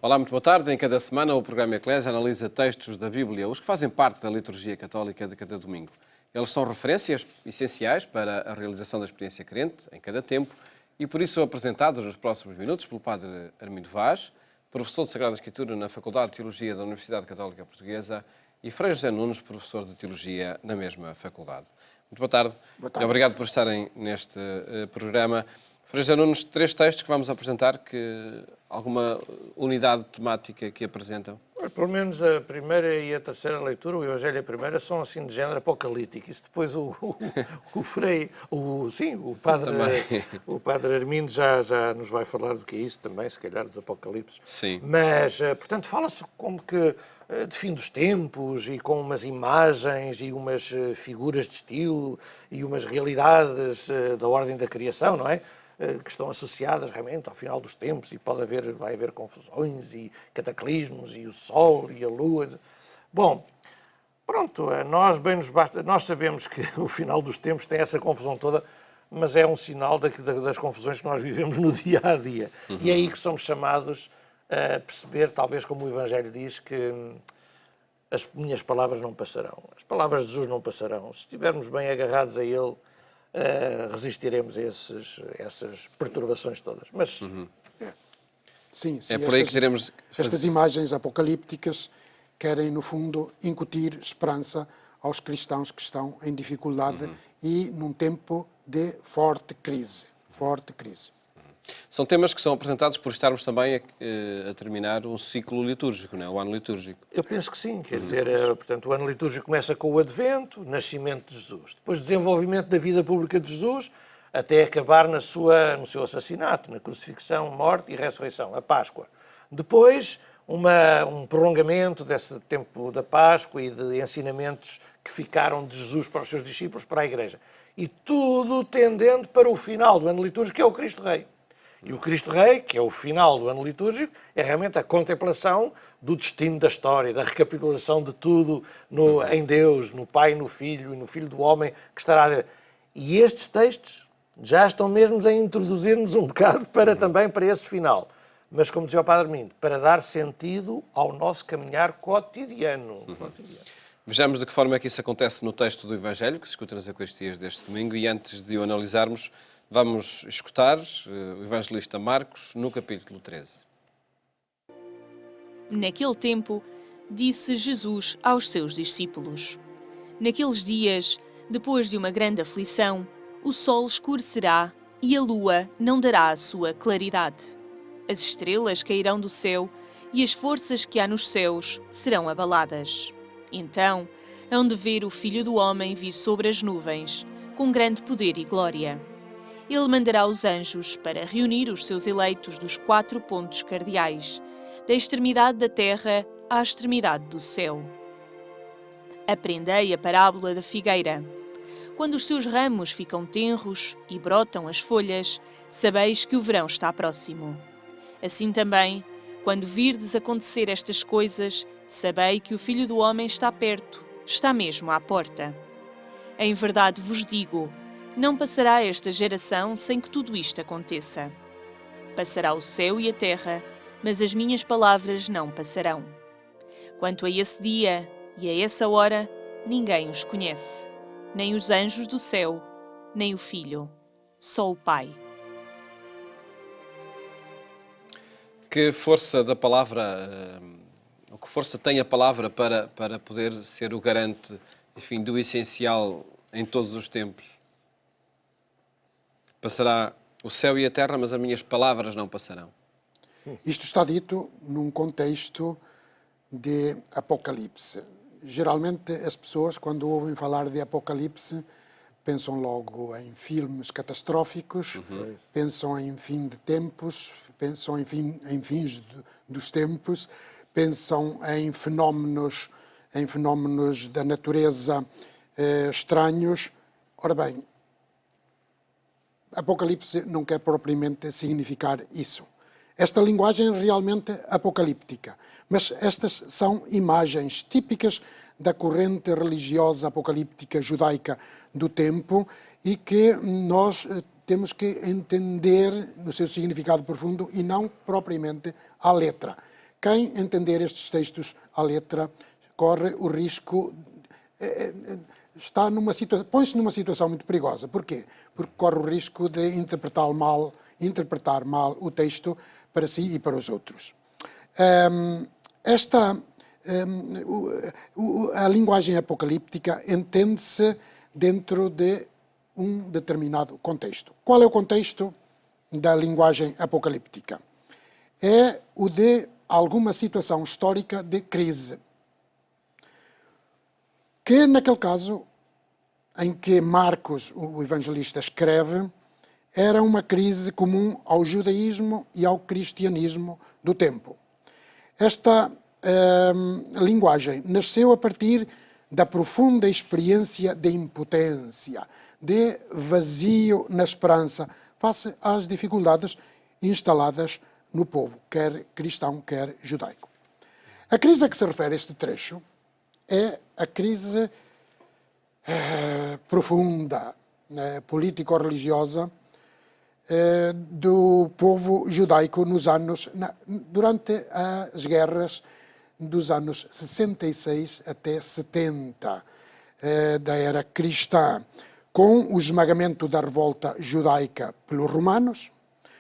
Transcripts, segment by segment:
Olá, muito boa tarde. Em cada semana o programa Eclésia analisa textos da Bíblia, os que fazem parte da liturgia católica de cada domingo. Eles são referências essenciais para a realização da experiência crente, em cada tempo, e por isso são apresentados nos próximos minutos pelo Padre Armindo Vaz, professor de Sagrada Escritura na Faculdade de Teologia da Universidade Católica Portuguesa, e Frei José Nunes, professor de Teologia na mesma faculdade. Muito boa tarde. Boa tarde. E obrigado por estarem neste programa. Frei José Nunes, 3 textos que vamos apresentar, que alguma unidade temática que apresentam? Pelo menos a primeira e a terceira leitura, o Evangelho e a primeira, são assim de género apocalíptico. Isso depois o padre Armindo já nos vai falar do que é isso também, se calhar dos apocalipses. Sim. Mas, portanto, fala-se como que de fim dos tempos e com umas imagens e umas figuras de estilo e umas realidades da ordem da criação, não é? Que estão associadas realmente ao final dos tempos e vai haver confusões e cataclismos e o Sol e a Lua. Bom, pronto, nós sabemos que o final dos tempos tem essa confusão toda, mas é um sinal das confusões que nós vivemos no dia a dia. E é aí que somos chamados a perceber, talvez como o Evangelho diz, que as minhas palavras não passarão. As palavras de Jesus não passarão. Se estivermos bem agarrados a Ele, resistiremos a essas perturbações todas. Mas Sim, É por aí que queremos estas imagens apocalípticas querem, no fundo, incutir esperança aos cristãos que estão em dificuldade e num tempo de forte crise. São temas que são apresentados por estarmos também a terminar um ciclo litúrgico, não é? O ano litúrgico. eu penso que sim, quer dizer, portanto, o ano litúrgico começa com o Advento, o nascimento de Jesus, depois desenvolvimento da vida pública de Jesus, até acabar no seu assassinato, na crucifixão, morte e ressurreição, a Páscoa. Depois, um prolongamento desse tempo da Páscoa e de ensinamentos que ficaram de Jesus para os seus discípulos, para a Igreja. E tudo tendendo para o final do ano litúrgico, que é o Cristo Rei. E o Cristo Rei, que é o final do ano litúrgico, é realmente a contemplação do destino da história, da recapitulação de tudo em Deus, no Pai, no Filho e no Filho do Homem que estará a ver. E estes textos já estão mesmo a introduzir-nos um bocado também para esse final. Mas, como dizia o Padre Armindo, para dar sentido ao nosso caminhar cotidiano. Vejamos de que forma é que isso acontece no texto do Evangelho, que se escuta nas Eucaristias deste domingo, e antes de o analisarmos, vamos escutar o evangelista Marcos no capítulo 13. Naquele tempo, disse Jesus aos seus discípulos: naqueles dias, depois de uma grande aflição, o sol escurecerá e a lua não dará a sua claridade. As estrelas cairão do céu e as forças que há nos céus serão abaladas. Então, hão de ver o Filho do Homem vir sobre as nuvens, com grande poder e glória. Ele mandará os anjos para reunir os seus eleitos dos 4 pontos cardeais, da extremidade da terra à extremidade do céu. Aprendei a parábola da figueira. Quando os seus ramos ficam tenros e brotam as folhas, sabeis que o verão está próximo. Assim também, quando virdes acontecer estas coisas, sabei que o Filho do Homem está perto, está mesmo à porta. Em verdade vos digo, não passará esta geração sem que tudo isto aconteça. Passará o céu e a terra, mas as minhas palavras não passarão. Quanto a esse dia e a essa hora, ninguém os conhece, nem os anjos do céu, nem o Filho, só o Pai. Que força da palavra, que força tem a palavra para poder ser o garante, enfim, do essencial em todos os tempos? Passará o céu e a terra, mas as minhas palavras não passarão. Isto está dito num contexto de apocalipse. Geralmente as pessoas, quando ouvem falar de apocalipse, pensam logo em filmes catastróficos, pensam em fim de tempos, pensam em fins dos tempos, pensam em fenómenos da natureza estranhos. Ora bem, Apocalipse não quer propriamente significar isso. Esta linguagem é realmente apocalíptica, mas estas são imagens típicas da corrente religiosa apocalíptica judaica do tempo e que nós temos que entender no seu significado profundo e não propriamente à letra. Quem entender estes textos à letra corre o risco, põe-se numa situação muito perigosa. Porquê? Porque corre o risco de interpretar mal o texto para si e para os outros. A linguagem apocalíptica entende-se dentro de um determinado contexto. Qual é o contexto da linguagem apocalíptica? É o de alguma situação histórica de crise, que naquele caso em que Marcos, o evangelista, escreve, era uma crise comum ao judaísmo e ao cristianismo do tempo. Esta linguagem nasceu a partir da profunda experiência de impotência, de vazio na esperança, face às dificuldades instaladas no povo, quer cristão, quer judaico. A crise a que se refere este trecho é a crise profunda, político-religiosa, do povo judaico durante as guerras dos anos 66 até 70 da era cristã, com o esmagamento da revolta judaica pelos romanos,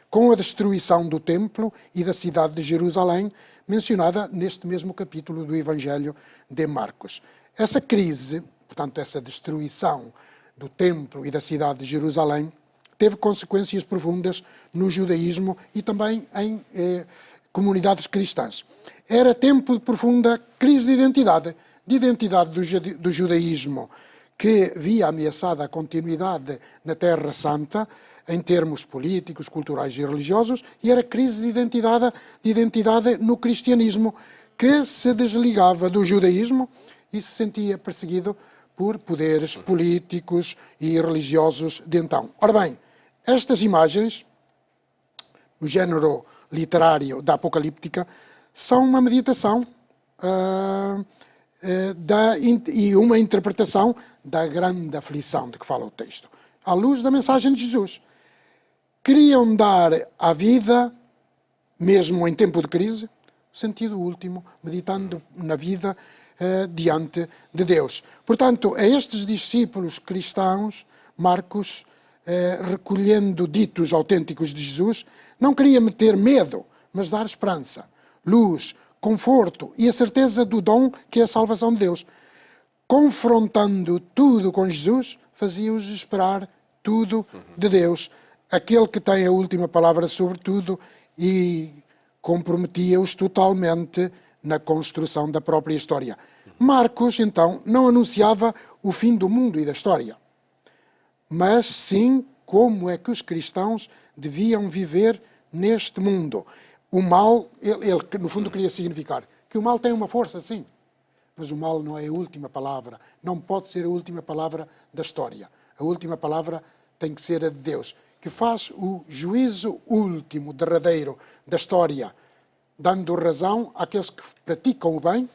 com a destruição do templo e da cidade de Jerusalém, mencionada neste mesmo capítulo do Evangelho de Marcos. Essa crise, portanto, essa destruição do templo e da cidade de Jerusalém, teve consequências profundas no judaísmo e também em comunidades cristãs. Era tempo de profunda crise de identidade do judaísmo, que via ameaçada a continuidade na Terra Santa, em termos políticos, culturais e religiosos, e era crise de identidade no cristianismo, que se desligava do judaísmo e se sentia perseguido por poderes políticos e religiosos de então. Ora bem, estas imagens, no género literário da Apocalíptica, são uma meditação e uma interpretação da grande aflição de que fala o texto, à luz da mensagem de Jesus. Queriam dar à vida, mesmo em tempo de crise, o sentido último, meditando na vida diante de Deus. Portanto, a estes discípulos cristãos, Marcos, recolhendo ditos autênticos de Jesus, não queria meter medo, mas dar esperança, luz, conforto e a certeza do dom que é a salvação de Deus. Confrontando tudo com Jesus, fazia-os esperar tudo de Deus, aquele que tem a última palavra sobre tudo, e comprometia-os totalmente na construção da própria história. Marcos, então, não anunciava o fim do mundo e da história, mas sim como é que os cristãos deviam viver neste mundo. O mal, ele no fundo queria significar que o mal tem uma força, sim, mas o mal não é a última palavra, não pode ser a última palavra da história. A última palavra tem que ser a de Deus, que faz o juízo último, derradeiro da história, dando razão àqueles que praticam o bem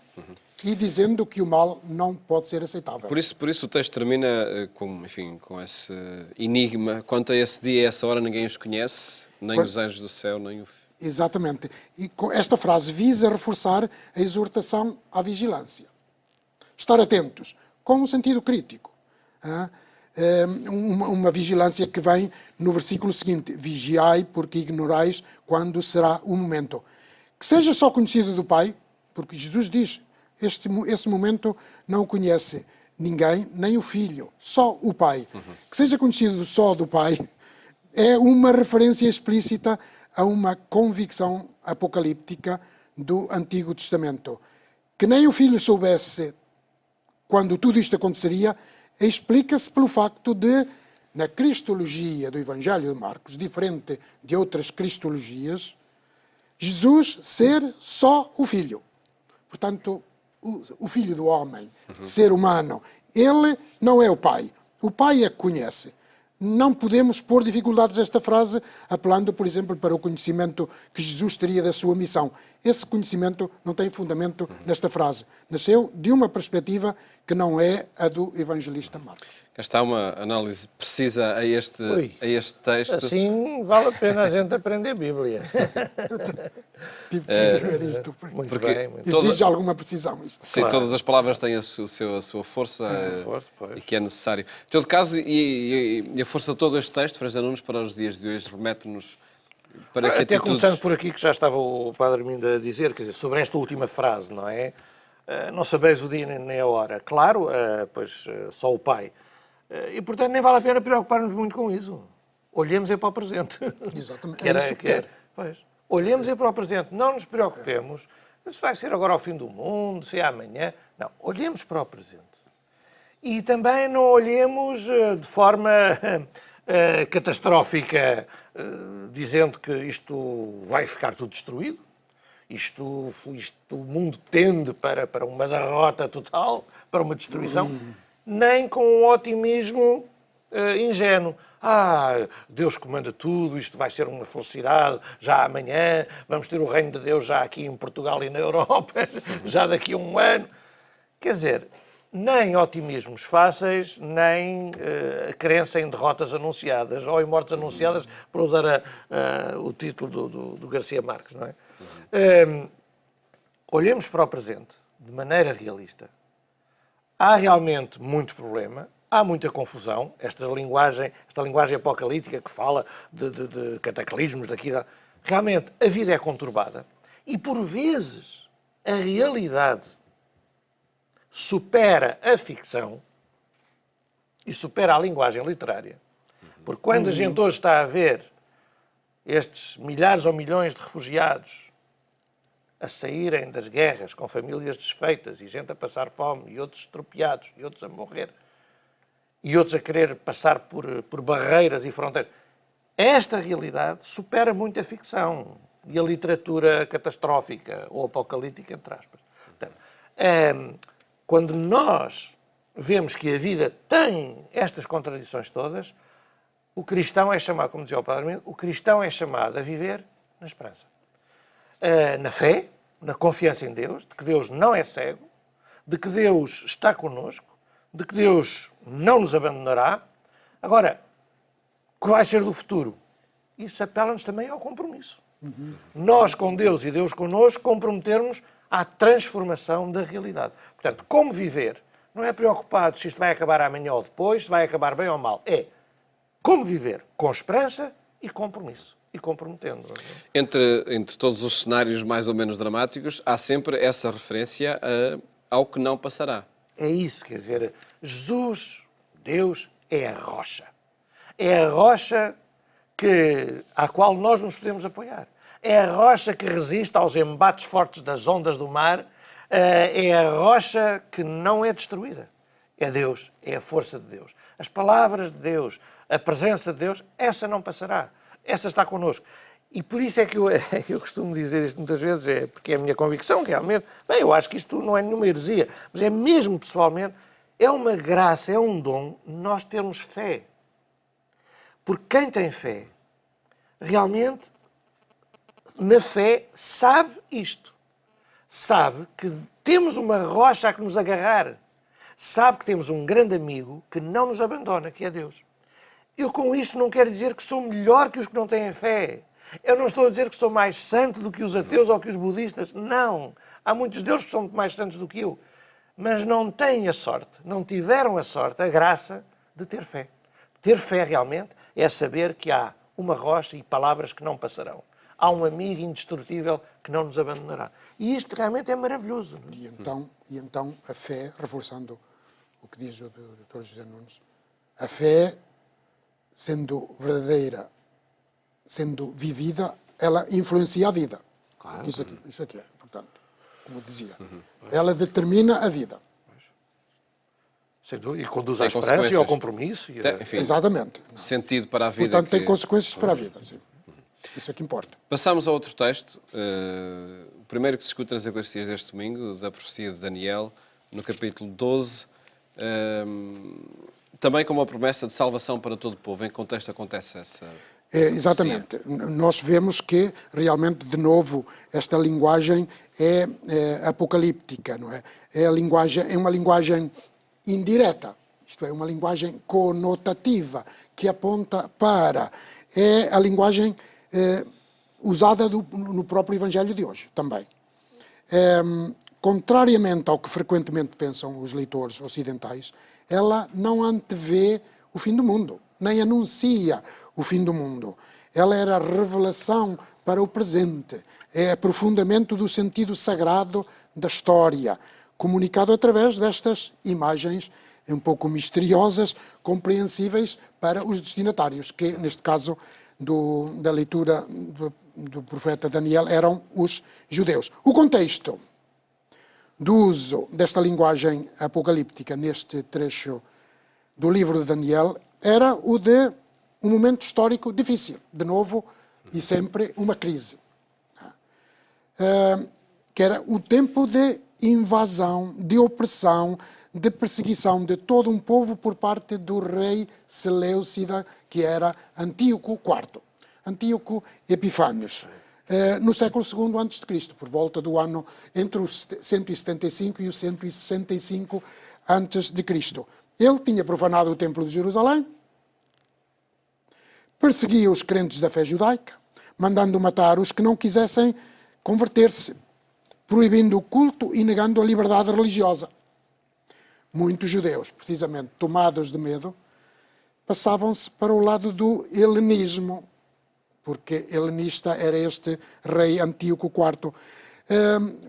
e dizendo que o mal não pode ser aceitável. Por isso o texto termina com esse enigma. Quanto a esse dia e essa hora, ninguém os conhece, nem os anjos do céu, nem o... Exatamente. E esta frase visa reforçar a exortação à vigilância. Estar atentos, com um sentido crítico. Uma vigilância que vem no versículo seguinte: vigiai, porque ignorais quando será o momento. Que seja só conhecido do Pai, porque Jesus diz, esse momento não o conhece ninguém, nem o Filho, só o Pai. Que seja conhecido só do Pai é uma referência explícita a uma convicção apocalíptica do Antigo Testamento. Que nem o Filho soubesse quando tudo isto aconteceria, explica-se pelo facto de, na cristologia do Evangelho de Marcos, diferente de outras cristologias, Jesus ser só o Filho. Portanto, o Filho do homem, ser humano, ele não é o Pai. O Pai é que conhece. Não podemos pôr dificuldades a esta frase, apelando, por exemplo, para o conhecimento que Jesus teria da sua missão. Esse conhecimento não tem fundamento nesta frase. Nasceu de uma perspectiva que não é a do evangelista Marcos. Cá está uma análise precisa a este texto. Assim vale a pena a gente aprender Bíblia. Tive que escrever isto. Muito Porque bem, muito Exige alguma precisão isto. Sim, Claro. todas as palavras têm a sua força, força, pois. e que é necessário. Em todo caso, e a força de todo este texto, Frei Nunes, para os dias de hoje, remete-nos para que Até atitudes... começando por aqui, que já estava o Padre Armindo a dizer, quer dizer, sobre esta última frase, não é? Não sabeis o dia nem a hora. Claro, pois só o Pai. E, portanto, nem vale a pena preocupar-nos muito com isso. Olhemos é para o presente. Exatamente. É isso que quer. Pois. Olhemos é para o presente. Não nos preocupemos se vai ser agora ao fim do mundo, se é amanhã. Não, olhemos para o presente. E também não olhemos de forma catastrófica, dizendo que isto vai ficar tudo destruído. O mundo tende para uma derrota total, para uma destruição, nem com um otimismo ingênuo. Deus comanda tudo, isto vai ser uma felicidade, já amanhã, vamos ter o reino de Deus já aqui em Portugal e na Europa, já daqui a um ano. Quer dizer, nem otimismos fáceis, nem crença em derrotas anunciadas, ou em mortes anunciadas, para usar o título do Garcia Marques, não é? Olhemos para o presente de maneira realista. Há realmente muito problema, há muita confusão, esta linguagem apocalíptica que fala de cataclismos daqui da... Realmente, a vida é conturbada e, por vezes, a realidade supera a ficção e supera a linguagem literária. Porque quando a gente hoje está a ver estes milhares ou milhões de refugiados a saírem das guerras com famílias desfeitas e gente a passar fome e outros estropiados e outros a morrer e outros a querer passar por barreiras e fronteiras, esta realidade supera muito a ficção e a literatura catastrófica ou apocalíptica, entre aspas. Portanto, quando nós vemos que a vida tem estas contradições todas, o cristão é chamado, como dizia o Padre Armindo, o cristão é chamado a viver na esperança. Na fé, na confiança em Deus, de que Deus não é cego, de que Deus está connosco, de que Deus não nos abandonará. Agora, o que vai ser do futuro? Isso apela-nos também ao compromisso. Nós com Deus e Deus connosco comprometermos à transformação da realidade. Portanto, como viver? Não é preocupado se isto vai acabar amanhã ou depois, se vai acabar bem ou mal. É como viver com esperança e compromisso. E comprometendo. Entre todos os cenários mais ou menos dramáticos, há sempre essa referência ao que não passará. É isso, quer dizer, Jesus, Deus, é a rocha. É a rocha à qual nós nos podemos apoiar. É a rocha que resiste aos embates fortes das ondas do mar. É a rocha que não é destruída. É Deus, é a força de Deus. As palavras de Deus, a presença de Deus, essa não passará. Essa está connosco. E por isso é que eu costumo dizer isto muitas vezes, porque é a minha convicção, realmente. Bem, eu acho que isto não é nenhuma heresia, mas é mesmo pessoalmente, é uma graça, é um dom nós termos fé. Porque quem tem fé, realmente, na fé, sabe isto. Sabe que temos uma rocha a que nos agarrar. Sabe que temos um grande amigo que não nos abandona, que é Deus. Eu com isto não quero dizer que sou melhor que os que não têm fé. Eu não estou a dizer que sou mais santo do que os ateus ou que os budistas. Não. Há muitos deus que são muito mais santos do que eu. Mas não têm a sorte, não tiveram a sorte, a graça de ter fé. Ter fé realmente é saber que há uma rocha e palavras que não passarão. Há um amigo indestrutível que não nos abandonará. E isto realmente é maravilhoso. E então a fé, reforçando o que diz o Dr. José Nunes, a fé, sendo verdadeira, sendo vivida, ela influencia a vida. Claro. Isso aqui é importante, como dizia. Ela determina a vida. Sem dúvida, e conduz à esperança e ao compromisso. Enfim, exatamente. Sentido para a vida. Portanto, tem consequências para a vida. Sim. Isso é que importa. Passamos a outro texto, o primeiro que se discute nas Eucaristias deste domingo, da profecia de Daniel, no capítulo 12, também com uma promessa de salvação para todo o povo. Em que contexto acontece essa exatamente. Nós vemos que, realmente, de novo, esta linguagem é apocalíptica, não é? É uma linguagem indireta, isto é, uma linguagem conotativa, que aponta para... É a linguagem usada no próprio Evangelho de hoje, também. Contrariamente ao que frequentemente pensam os leitores ocidentais, ela não antevê o fim do mundo, nem anuncia o fim do mundo. Ela era revelação para o presente, é aprofundamento do sentido sagrado da história, comunicado através destas imagens um pouco misteriosas, compreensíveis para os destinatários, que neste caso da leitura do profeta Daniel eram os judeus. O contexto do uso desta linguagem apocalíptica neste trecho do livro de Daniel era o de um momento histórico difícil, de novo e sempre uma crise, que era o tempo de invasão, de opressão, de perseguição de todo um povo por parte do rei Seleucida, que era Antíoco IV, Antíoco Epifânios, no século II a.C., por volta do ano entre os 175 e os 165 a.C. Ele tinha profanado o Templo de Jerusalém, perseguia os crentes da fé judaica, mandando matar os que não quisessem converter-se, proibindo o culto e negando a liberdade religiosa. Muitos judeus, precisamente tomados de medo, passavam-se para o lado do helenismo, porque helenista era este rei Antíoco IV.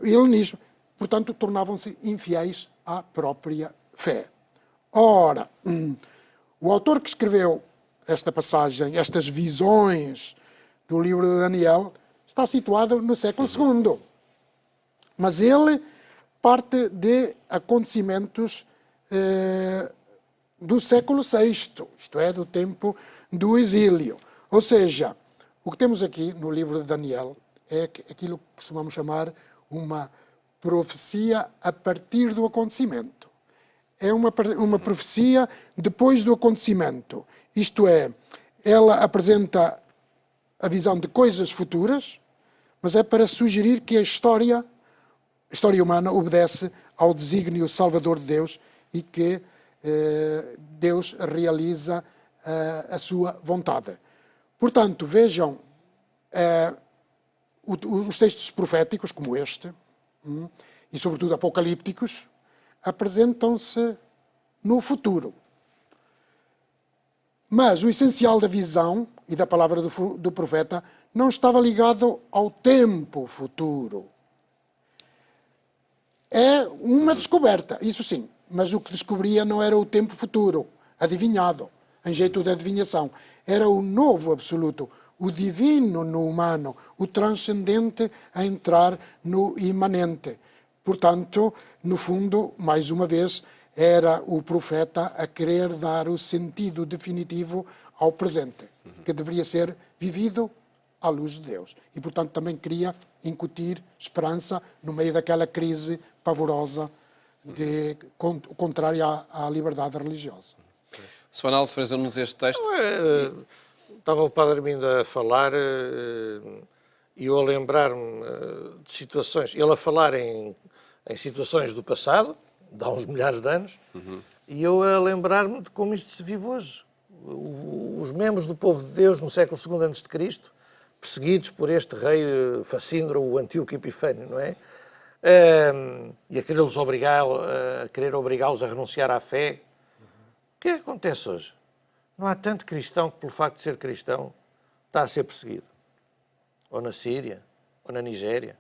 Helenismo, portanto, tornavam-se infiéis à própria fé. Ora, o autor que escreveu esta passagem, estas visões do livro de Daniel, está situado no século II. Mas ele parte de acontecimentos do século VI, isto é, do tempo do exílio. Ou seja, o que temos aqui no livro de Daniel é aquilo que costumamos chamar uma profecia a partir do acontecimento. É uma profecia depois do acontecimento. Isto é, ela apresenta a visão de coisas futuras, mas é para sugerir que a história humana obedece ao desígnio salvador de Deus e que Deus realiza a sua vontade. Portanto, vejam, os textos proféticos, como este, e sobretudo apocalípticos, apresentam-se no futuro. Mas o essencial da visão e da palavra do profeta não estava ligado ao tempo futuro. É uma descoberta, isso sim, mas o que descobria não era o tempo futuro, adivinhado, em jeito de adivinhação. Era o novo absoluto, o divino no humano, o transcendente a entrar no imanente. Portanto, no fundo, mais uma vez, era o profeta a querer dar o sentido definitivo ao presente, que deveria ser vivido à luz de Deus. E, portanto, também queria incutir esperança no meio daquela crise pavorosa contrária à liberdade religiosa. Sr. Arnaldo Freisa Nunes, este texto... Estava o Padre Armindo a falar e eu a lembrar-me de situações, ele a falar em situações do passado, de há uns milhares de anos, e eu a lembrar-me de como isto se vive hoje. Os membros do povo de Deus no século II a.C., perseguidos por este rei Facíndaro, o Antíoco Epifânio, não é? E a querer obrigá-los a renunciar à fé. O que é que acontece hoje? Não há tanto cristão que, pelo facto de ser cristão, está a ser perseguido. Ou na Síria, ou na Nigéria.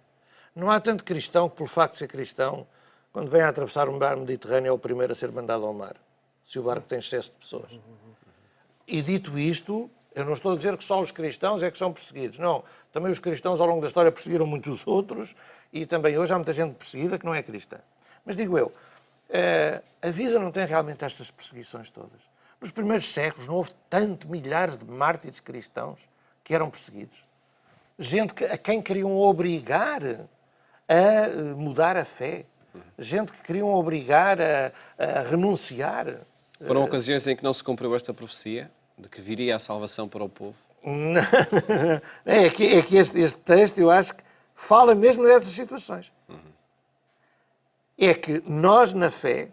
Não há tanto cristão que, pelo facto de ser cristão, quando vem a atravessar um mar Mediterrâneo, é o primeiro a ser mandado ao mar, se o barco tem excesso de pessoas. E dito isto, eu não estou a dizer que só os cristãos é que são perseguidos. Não, também os cristãos ao longo da história perseguiram muitos outros e também hoje há muita gente perseguida que não é cristã. Mas digo eu, a vida não tem realmente estas perseguições todas. Nos primeiros séculos não houve tanto milhares de mártires cristãos que eram perseguidos. Gente a quem queriam obrigar a mudar a fé. Gente que queriam obrigar a renunciar. Foram ocasiões em que não se cumpriu esta profecia, de que viria a salvação para o povo? Não, é que este texto, eu acho que fala mesmo dessas situações. É que nós, na fé,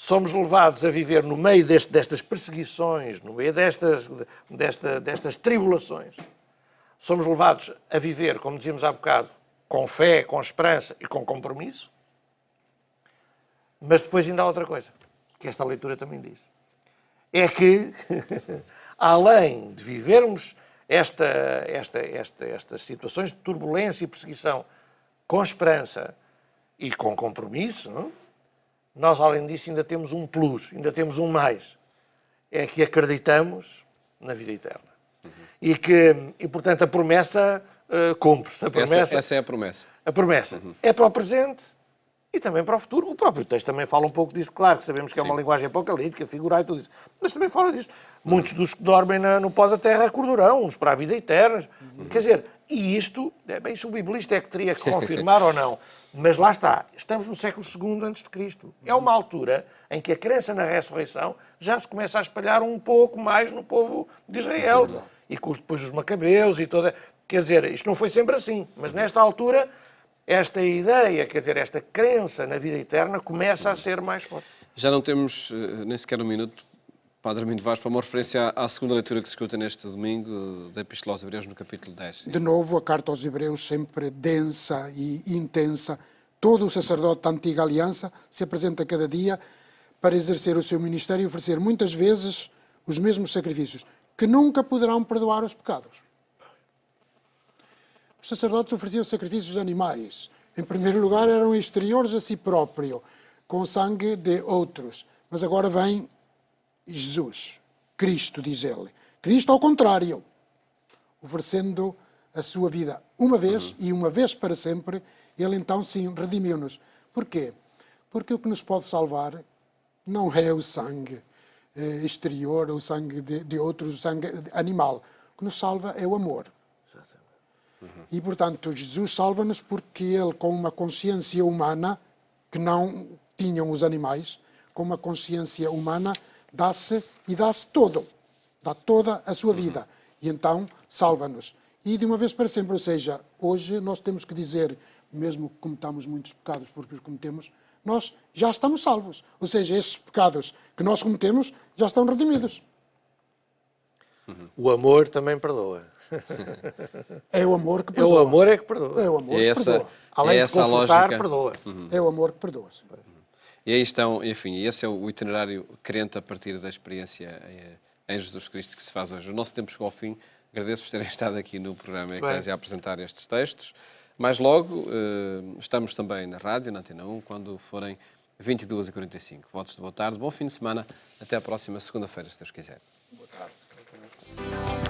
somos levados a viver no meio destas perseguições, no meio destas tribulações. Somos levados a viver, como dizíamos há bocado, com fé, com esperança e com compromisso. Mas depois ainda há outra coisa, que esta leitura também diz. É que, além de vivermos estas situações de turbulência e perseguição com esperança e com compromisso, não? Nós, além disso, ainda temos um plus, ainda temos um mais. É que acreditamos na vida eterna. E portanto, a promessa cumpre-se. Essa é a promessa. A promessa é para o presente e também para o futuro. O próprio texto também fala um pouco disso. Claro que sabemos que é uma linguagem apocalíptica, figural e tudo isso. Mas também fala disso. Muitos dos que dormem no pó da terra acordarão, uns para a vida eterna. Quer dizer, e isto, bem, se o biblista é que teria que confirmar ou não. Mas lá está, estamos no século II a.C. É uma altura em que a crença na ressurreição já se começa a espalhar um pouco mais no povo de Israel. E depois os macabeus e toda... Quer dizer, isto não foi sempre assim, mas nesta altura, esta ideia, quer dizer, esta crença na vida eterna começa a ser mais forte. Já não temos nem sequer um minuto, Padre Armindo Vaz, para uma referência à segunda leitura que se escuta neste domingo, da Epístola aos Hebreus, no capítulo 10. Sim. De novo, a carta aos Hebreus sempre densa e intensa. Todo o sacerdote da antiga aliança se apresenta cada dia para exercer o seu ministério e oferecer muitas vezes os mesmos sacrifícios, que nunca poderão perdoar os pecados. Os sacerdotes ofereciam sacrifícios de animais. Em primeiro lugar, eram exteriores a si próprio, com sangue de outros. Mas agora vem Jesus, Cristo, diz ele. Cristo, ao contrário, oferecendo a sua vida uma vez e uma vez para sempre, ele então sim redimiu-nos. Porquê? Porque o que nos pode salvar não é o sangue exterior, o sangue de outros, o sangue animal. O que nos salva é o amor. E, portanto, Jesus salva-nos porque ele, com uma consciência humana, que não tinham os animais, com uma consciência humana, dá-se e dá-se todo. Dá toda a sua vida. E então salva-nos. E de uma vez para sempre, ou seja, hoje nós temos que dizer, mesmo que cometamos muitos pecados porque os cometemos, nós já estamos salvos. Ou seja, esses pecados que nós cometemos já estão redimidos. O amor também perdoa. É o amor que perdoa. É o amor é que perdoa. É o amor E que perdoa. Além de confortar, lógica... perdoa. É o amor que perdoa. Sim. E aí estão, enfim, esse é o itinerário crente a partir da experiência em Jesus Cristo que se faz hoje. O nosso tempo chegou ao fim. Agradeço-vos terem estado aqui no programa Eclésia a apresentar estes textos. Mais logo, estamos também na rádio, na Antena 1, quando forem 22h45. Votos de boa tarde, bom fim de semana. Até à próxima segunda-feira, se Deus quiser. Boa tarde.